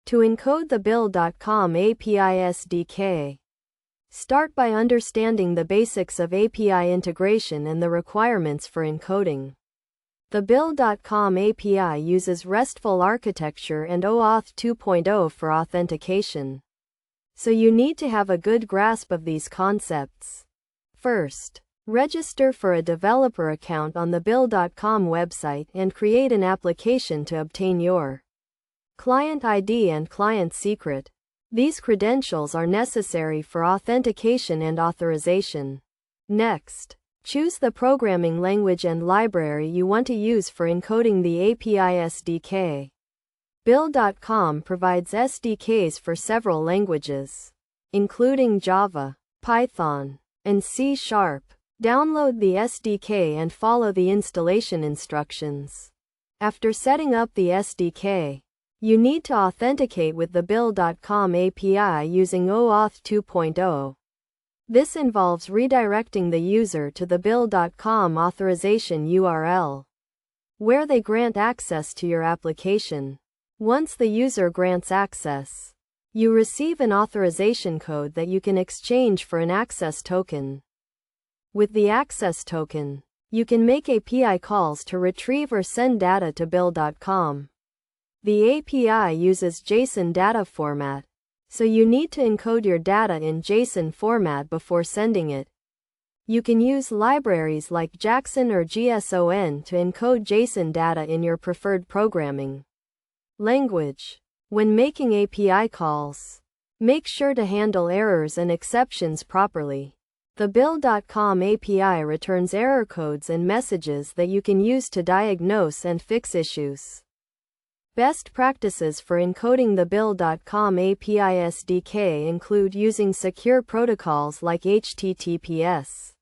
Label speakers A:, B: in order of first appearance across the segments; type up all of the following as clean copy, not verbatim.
A: To encode the Bill.com API SDK, start by understanding the basics of API integration and the requirements for encoding. The Bill.com API uses RESTful architecture and OAuth 2.0 for authentication, so you need to have a good grasp of these concepts. First, register for a developer account on the Bill.com website and create an application to obtain your client ID and client secret. These credentials are necessary for authentication and authorization. Next, choose the programming language and library you want to use for encoding the API SDK. Bill.com provides SDKs for several languages, including Java, Python, and C#. Download the SDK and follow the installation instructions. After setting up the SDK, you need to authenticate with the Bill.com API using OAuth 2.0. This involves redirecting the user to the Bill.com authorization URL, where they grant access to your application. Once the user grants access, you receive an authorization code that you can exchange for an access token. With the access token, you can make API calls to retrieve or send data to Bill.com. The API uses JSON data format, so you need to encode your data in JSON format before sending it. You can use libraries like Jackson or GSON to encode JSON data in your preferred programming language. When making API calls, make sure to handle errors and exceptions properly. The Bill.com API returns error codes and messages that you can use to diagnose and fix issues. Best practices for encoding the Bill.com API SDK include using secure protocols like HTTPS,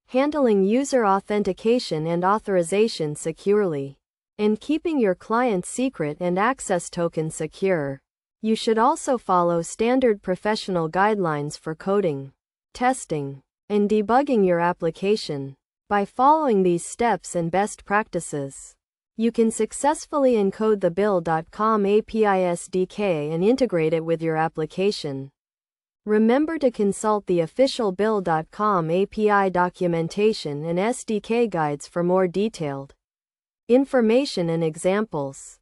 A: handling user authentication and authorization securely, and keeping your client secret and access token secure. You should also follow standard professional guidelines for coding, testing, and debugging your application. By following these steps and best practices, you can successfully encode the Bill.com API SDK and integrate it with your application. Remember to consult the official Bill.com API documentation and SDK guides for more detailed information and examples.